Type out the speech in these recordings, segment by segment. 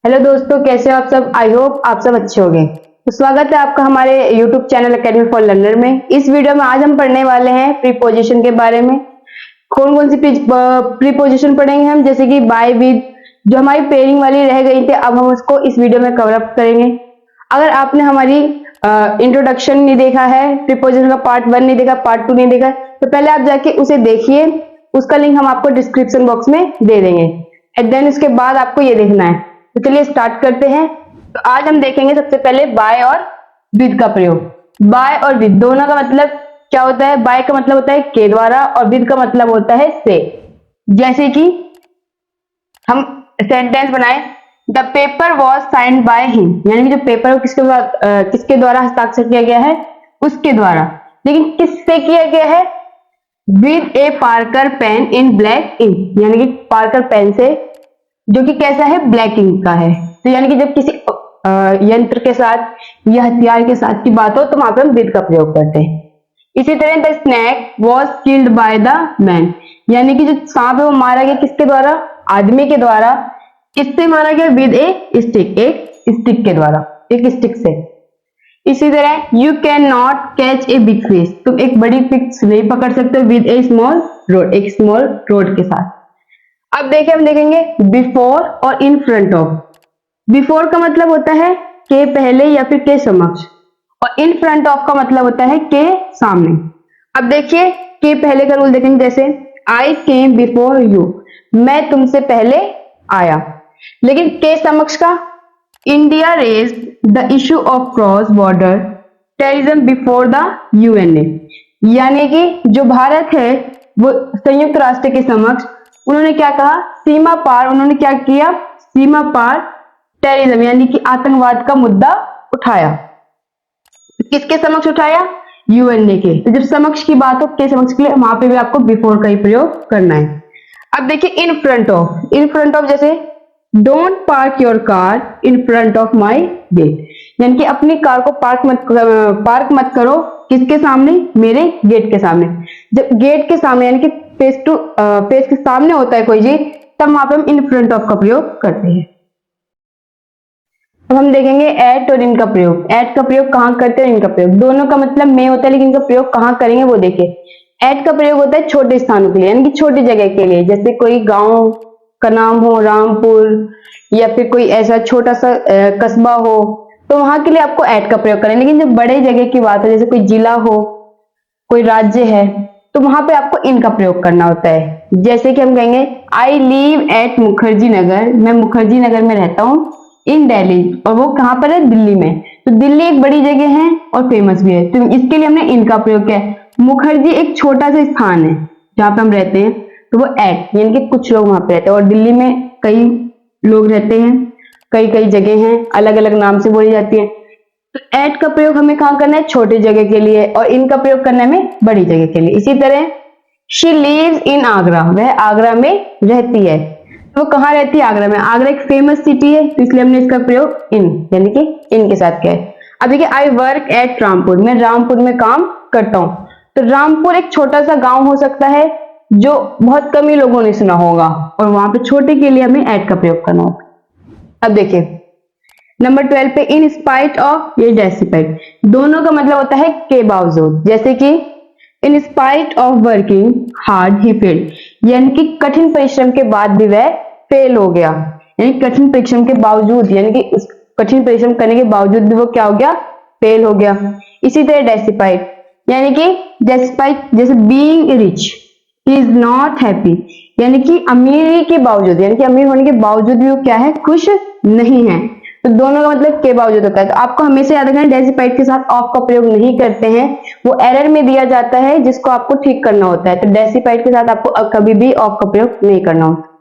Hello दोस्तों, कैसे हो आप सब। आई होप आप सब अच्छे होंगे। तो स्वागत है आपका हमारे YouTube channel academy for learner में। इस वीडियो में आज हम पढ़ने वाले हैं प्रीपोजिशन के बारे में। कौन कौन सी प्रीपोजिशन पढ़ेंगे हम, जैसे कि बाय, विद, जो हमारी पेयरिंग वाली रह गई थी, अब हम उसको इस वीडियो में कवर अप करेंगे। अगर आपने हमारी इंट्रोडक्शन नहीं देखा है, प्रीपोजिशन का पार्ट 1 नहीं देखा, पार्ट 2 नहीं देखा, तो पहले आप जाके उसे देखिए। उसका लिंक हम आपको डिस्क्रिप्शन बॉक्स में दे देंगे। एंड देन उसके बाद आपको ये देखना है। तो चलिए स्टार्ट करते हैं। तो आज हम देखेंगे सबसे पहले बाय और विद का प्रयोग। बाय और विद दोनों का मतलब क्या होता है। बाय का मतलब होता है के द्वारा और विद का मतलब होता है से। जैसे कि हम सेंटेंस बनाए, the paper was signed by him, यानी कि जो पेपर है किसके द्वारा हस्ताक्षर किया गया है, उसके द्वारा। लेकिन किससे किया गया है, with a Parker pen in black ink, यानी कि पार्कर पेन से, जो कि कैसा है, ब्लैक इंक का है। तो यानी कि जब किसी यंत्र के साथ या हथियार के साथ की बात हो तो वहां पर हम विद का प्रयोग करते हैं। इसी तरह the snake was killed by the man, यानी कि जो सांप है वो मारा गया किसके द्वारा, आदमी के द्वारा। किससे मारा गया, विद ए स्टिक, एक स्टिक के द्वारा, एक स्टिक से। इसी तरह you can not catch a big fish, तुम एक बड़ी फिश नहीं पकड़ सकते विद ए स्मॉल रोड, एक स्मॉल रोड के साथ। अब देखिए, हम देखेंगे बिफोर और इन फ्रंट ऑफ। बिफोर का मतलब होता है के पहले या फिर के समक्ष, और इन फ्रंट ऑफ का मतलब होता है के सामने। अब देखिए के पहले का रूल देखेंगे, जैसे आई केम बिफोर यू, मैं तुमसे पहले आया। लेकिन के समक्ष का, India raised the issue of cross border terrorism before the UNA, यानी कि जो भारत है वो संयुक्त राष्ट्र के समक्ष उन्होंने क्या कहा, सीमा पार, उन्होंने क्या किया, सीमा पार टेररिज्म यानी कि आतंकवाद का मुद्दा उठाया। किसके समक्ष उठाया, यूएनए के। तो जब समक्ष की बात हो, के समक्ष के लिए, वहां पे भी आपको बिफोर का ही प्रयोग करना है। अब देखिए in front of. In front of जैसे don't park your car in front of my gate, यानी कि अपनी कार को पार्क मत करो किसके सामने, मेरे गेट के सामने। जब गेट के सामने यानी कि फेस के सामने होता है कोई चीज, तब वहां पे हम इन फ्रंट ऑफ का प्रयोग करते हैं। अब हम देखेंगे एट और इनका प्रयोग। एट का प्रयोग कहाँ करते हैं, इनका प्रयोग। दोनों का मतलब में होता है, लेकिन इनका प्रयोग कहाँ करेंगे वो देखिए। एट का प्रयोग होता है छोटे स्थानों के लिए, यानी कि छोटी जगह के लिए। जैसे कोई गांव का नाम हो, रामपुर, या फिर कोई ऐसा छोटा सा कस्बा हो, तो वहां के लिए आपको एट का प्रयोग करें। लेकिन जब बड़े जगह की बात है, जैसे कोई जिला हो, कोई राज्य है, तो वहां पे आपको इन का प्रयोग करना होता है। जैसे कि हम कहेंगे I live at Mukherjee Nagar, मैं मुखर्जी नगर में रहता हूँ, इन दिल्ली, और वो कहां पर है, दिल्ली में। तो दिल्ली एक बड़ी जगह है और फेमस भी है, तो इसके लिए हमने इनका प्रयोग किया है। मुखर्जी एक छोटा सा स्थान है जहां पे हम रहते हैं, तो वो एट, यानी कि कुछ लोग वहां पे रहते हैं, और दिल्ली में कई लोग रहते हैं, कई कई जगह हैं, अलग अलग नाम से बोली जाती है। तो एट का प्रयोग हमें कहाँ करना है, छोटी जगह के लिए, और इनका प्रयोग करना है हमें बड़ी जगह के लिए। इसी तरह शी लिव्स इन आगरा, वह आगरा में रहती है। वो कहाँ रहती है, आगरा में। आगरा एक फेमस सिटी है, तो इसलिए हमने इसका प्रयोग इन, यानी कि इन के साथ किया है। अब देखिए आई वर्क एट रामपुर, मैं रामपुर में काम करता हूं। तो रामपुर एक छोटा सा गांव हो सकता है जो बहुत कम ही लोगों ने सुना होगा, और वहां पे छोटे के लिए हमें एट का प्रयोग करना होगा। अब देखिए नंबर 12 पे इन स्पाइट ऑफ, ये डेस्पाइट, दोनों का मतलब होता है के बावजूद। जैसे कि in spite of working hard he failed, यानी कि कठिन परिश्रम के बाद भी वह फेल हो गया, यानी कठिन परिश्रम के बावजूद, यानी कि उस कठिन परिश्रम करने के बावजूद भी वो क्या हो गया, फेल हो गया। इसी तरह डेस्पाइट, यानी कि डेस्पाइट, जैसे being rich he is not happy, यानी कि अमीरी के बावजूद, यानी कि अमीर होने के बावजूद भी वो क्या है, खुश नहीं है। तो दोनों का मतलब के बावजूद होता है। तो आपको हमेशा याद रखना है, डेस्पाइट के साथ ऑफ का प्रयोग नहीं करते हैं, वो एरर में दिया जाता है जिसको आपको ठीक करना होता है। तो डेस्पाइट के साथ आपको कभी भी ऑफ का प्रयोग नहीं करना होता।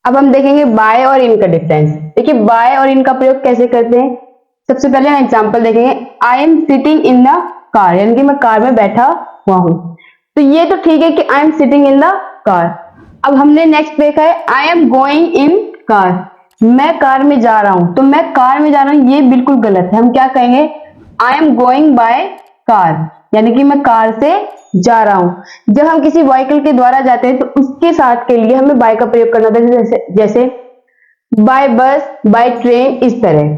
अब हम देखेंगे बाय और इन का डिफरेंस। देखिए बाय और इन का प्रयोग कैसे करते हैं। सबसे पहले हम एग्जांपल देखेंगे, I am sitting in the car, यानी कि मैं कार में बैठा हुआ हूं। तो ये तो ठीक है कि I am sitting in the car. अब हमने नेक्स्ट देखा है I am going in car, मैं कार में जा रहा हूं। तो मैं कार में जा रहा हूं, ये बिल्कुल गलत है। हम क्या कहेंगे, I am going by car, यानी कि मैं कार से जा रहा हूं। जब हम किसी व्हीकल के द्वारा जाते हैं तो उसके साथ के लिए हमें बाय का प्रयोग करना होता है। जैसे बाय बस, बाय ट्रेन, इस तरह।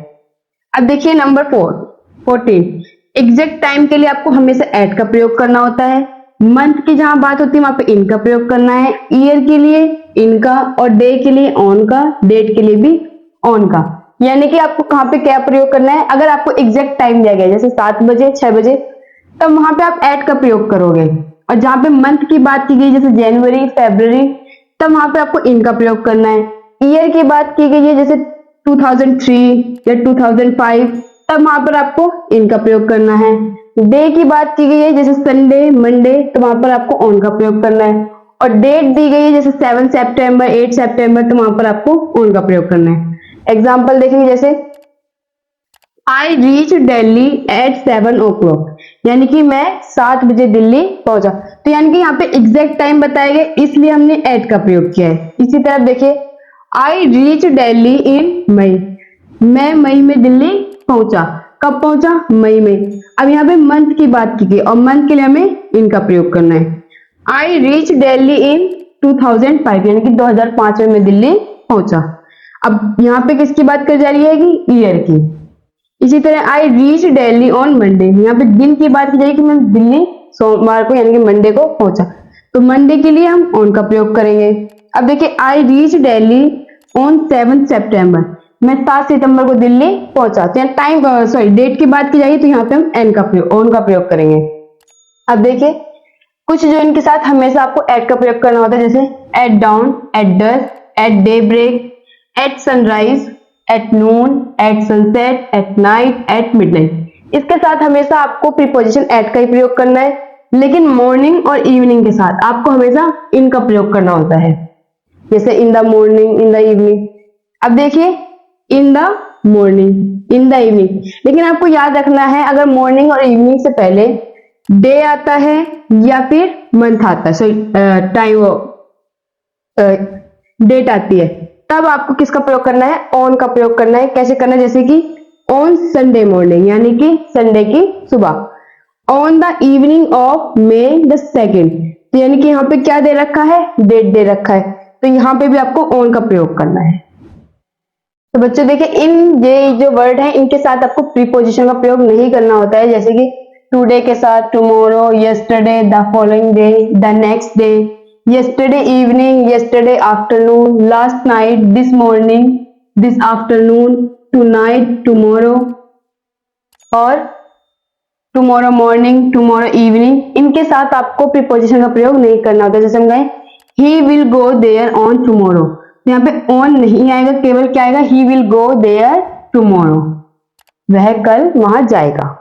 अब देखिए नंबर 14, एग्जैक्ट टाइम के लिए आपको हमेशा एट का प्रयोग करना होता है। मंथ की जहां बात होती है वहां पे इन का प्रयोग करना है, ईयर के लिए इन का, और डे के लिए ऑन का, डेट के लिए भी ऑन का। यानी कि आपको कहां पे क्या प्रयोग करना है, अगर आपको एग्जैक्ट टाइम दिया गया जैसे 7 बजे 6 बजे, तब वहां पे आप एट का प्रयोग करोगे। और जहां पे मंथ की बात की गई जैसे जनवरी फरवरी, तब वहां पे आपको इन का प्रयोग करना है। ईयर की बात की गई है जैसे 2003 या 2005, तब वहां पर आपको इन का प्रयोग करना है। डे की बात की गई है जैसे संडे मंडे, तो वहां पर आपको ऑन का प्रयोग करना है। और डेट दी गई है जैसे 7 सितंबर 8 सितंबर, तो वहां पर आपको ऑन का प्रयोग करना है। एग्जाम्पल देखेंगे जैसे I reach Delhi eight 7 o'clock, यानी कि मैं 7 बजे दिल्ली पहुंचा। तो यानी कि यहाँ पे एग्जैक्ट टाइम बताया गया, इसलिए हमने एट का प्रयोग किया है। इसी तरह देखिए आई रीच दिल्ली इन मई, मैं मई में दिल्ली पहुंचा। कब पहुंचा? मई में। अब यहाँ पे मंथ की बात की गई और मंथ के लिए हमें इनका प्रयोग करना है। आई रीच दिल्ली इन 2005, यानी कि 2005 में मैं दिल्ली पहुंचा। अब यहाँ पे किसकी बात कर जा रही है कि ईयर की। इसी तरह I reach Delhi on Monday, यहाँ पे दिन की बात की जाएगी कि मैं दिल्ली सोमवार को यानी कि मंडे को पहुंचा, तो मंडे के लिए हम ऑन का प्रयोग करेंगे। अब देखिए आई रीच दिल्ली ऑन 7 सितंबर, मैं 7 सितंबर को दिल्ली पहुंचा। तो टाइम डेट की बात की जाएगी तो यहाँ पे हम एन का प्रयोग ऑन का प्रयोग करेंगे। अब देखिए कुछ जो इनके साथ हमेशा आपको एट का प्रयोग करना होता है जैसे at dawn, at dusk, at daybreak, at sunrise, at noon, at sunset, at night, at midnight. इसके साथ हमेशा आपको प्रीपोजिशन एट का ही प्रयोग करना है, लेकिन मॉर्निंग और इवनिंग के साथ आपको हमेशा इन का प्रयोग करना होता है, जैसे in the morning, in the evening. अब देखिए in the morning, in the evening, लेकिन आपको याद रखना है अगर मॉर्निंग और इवनिंग से पहले डे आता है या फिर मंथ आता है, सॉरी टाइम डेट आती है, तब आपको किसका प्रयोग करना है? ऑन का प्रयोग करना है। कैसे करना है? जैसे कि ऑन संडे मॉर्निंग, यानी कि संडे की सुबह। On the evening of May the 2nd, तो यानी कि यहाँ पे क्या दे रखा है? डेट दे रखा है, तो यहाँ पे भी आपको ऑन का प्रयोग करना है। तो बच्चों देखिए इन ये जो वर्ड है इनके साथ आपको प्रीपोजिशन का प्रयोग नहीं करना होता है, जैसे कि टुडे के साथ tomorrow, yesterday, the following day, the next day, yesterday evening, yesterday afternoon, last night, this morning, this afternoon, tonight, tomorrow, और tomorrow morning, tomorrow evening। इनके साथ आपको प्रीपोजिशन का प्रयोग नहीं करना होता। जैसे हम कहें he will go there on tomorrow, यहाँ पे on नहीं आएगा, केवल क्या आएगा? he will go there tomorrow, वह कल वहां जाएगा।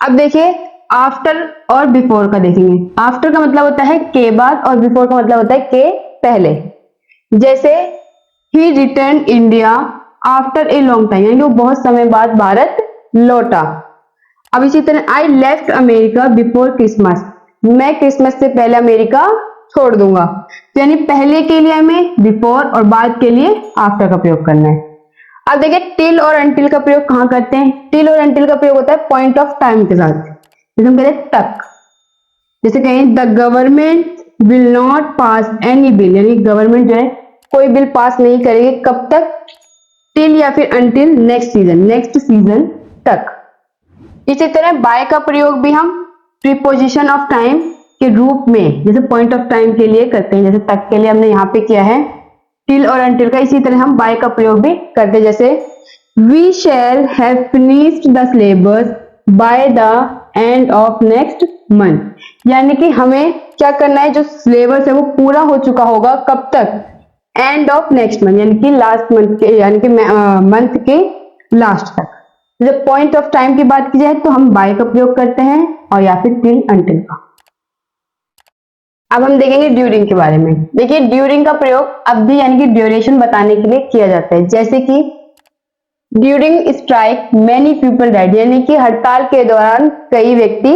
अब देखिए आफ्टर और बिफोर का देखेंगे। आफ्टर का मतलब होता है के बाद और बिफोर का मतलब होता है के पहले। जैसे ही return India after a long time, यानी वो बहुत समय बाद भारत लौटा। अब इसी तरह I left America before Christmas, मैं क्रिसमस से पहले अमेरिका छोड़ दूंगा। तो यानी पहले के लिए हमें बिफोर और बाद के लिए आफ्टर का प्रयोग करना है। अब देखिए टिल और अंटिल का प्रयोग कहां करते हैं? टिल और अंटिल का प्रयोग होता है पॉइंट ऑफ टाइम के साथ, जैसे हम कहते हैं तक। जैसे कहें the government will not pass any bill, यानी गवर्नमेंट जो है कोई बिल पास नहीं करेगी, कब तक? टिल या फिर अंटिल नेक्स्ट सीजन तक। इसी तरह बाय का प्रयोग भी हम प्रीपोजिशन ऑफ टाइम के रूप में जैसे पॉइंट ऑफ टाइम के लिए करते हैं, जैसे तक के लिए हमने यहाँ पे किया है टिल और अंटिल का। इसी तरह हम बाय का प्रयोग भी करते हैं, जैसे we shall have finished the syllabus by the end of next month, यानी कि हमें क्या करना है? जो सिलेबस है वो पूरा हो चुका होगा, कब तक? एंड ऑफ नेक्स्ट मंथ, यानी कि लास्ट मंथ के, यानी कि मंथ के लास्ट तक। जब पॉइंट ऑफ टाइम की बात की जाए तो हम बाय का प्रयोग करते हैं और या फिर टिल अंटिल का। अब हम देखेंगे ड्यूरिंग के बारे में। देखिए ड्यूरिंग का प्रयोग अवधि यानी कि ड्यूरेशन बताने के लिए किया जाता है, जैसे कि during strike many people died, यानी कि हड़ताल के दौरान कई व्यक्ति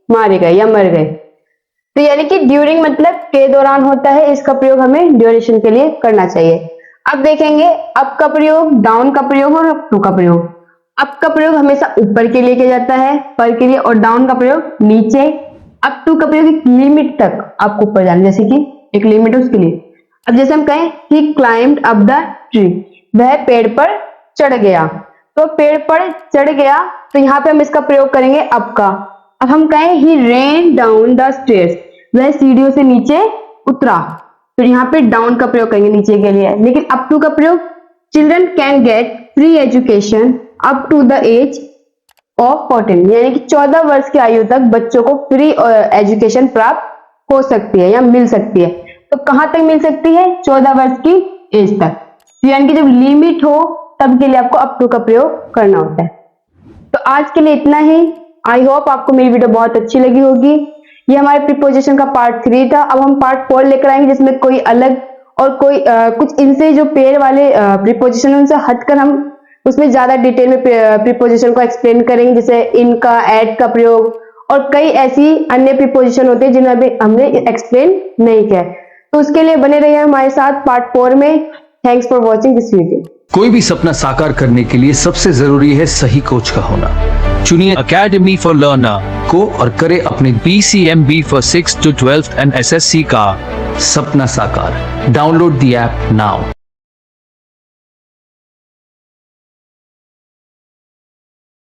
मारे गए या मर गए। तो यानी कि ड्यूरिंग मतलब के दौरान होता है, इसका प्रयोग हमें ड्यूरेशन के लिए करना चाहिए। अब देखेंगे अप का प्रयोग, डाउन का प्रयोग और अप टू का प्रयोग। अप का प्रयोग हमेशा ऊपर के लिए किया जाता है, पर के लिए, और डाउन का प्रयोग नीचे। अप टू का प्रयोग एक लिमिट तक आपको ऊपर जाना, जैसे कि एक लिमिट है उसके लिए। अब जैसे हम कहें ही क्लाइम्ड अप द ट्री, वह पेड़ पर चढ़ गया। तो पेड़ पर चढ़ गया, तो यहाँ पे हम इसका प्रयोग करेंगे अब का। अब हम कहें ही रेन डाउन द स्टेयर्स, वह सीढ़ियों से नीचे उतरा, तो यहाँ पे डाउन का प्रयोग करेंगे नीचे के लिए। लेकिन अप टू का प्रयोग, children can get free education up to the age of 14, यानी कि 14 वर्ष की आयु तक बच्चों को फ्री एजुकेशन प्राप्त हो सकती है या मिल सकती है। तो कहां तक मिल सकती है? 14 वर्ष की एज तक, यानी कि जब लिमिट हो तब के लिए आपको अप टू का प्रयोग करना होता है। तो आज के लिए इतना ही। आई होप आपको मेरी वीडियो बहुत अच्छी लगी होगी। ये हमारे प्रीपोजिशन का पार्ट 3 था। अब हम पार्ट 4 लेकर आएंगे, जिसमें कोई अलग और कोई कुछ इनसे जो पेयर वाले प्रीपोजिशन उनसे हटकर हम उसमें ज्यादा डिटेल में प्रीपोजिशन को एक्सप्लेन करेंगे, जैसे इनका, एट का प्रयोग और कई ऐसी अन्य प्रीपोजिशन होते हैं जिन्हें अभी हमने एक्सप्लेन नहीं किया। तो उसके लिए बने रहिए हमारे साथ पार्ट 4 में। Thanks for watching this video. कोई भी सपना साकार करने के लिए सबसे जरूरी है सही कोच का होना। चुनिए अकेडमी फॉर लर्नर को और करें अपने BCMB for 6 to 12 and SSC का सपना साकार। Download the app now.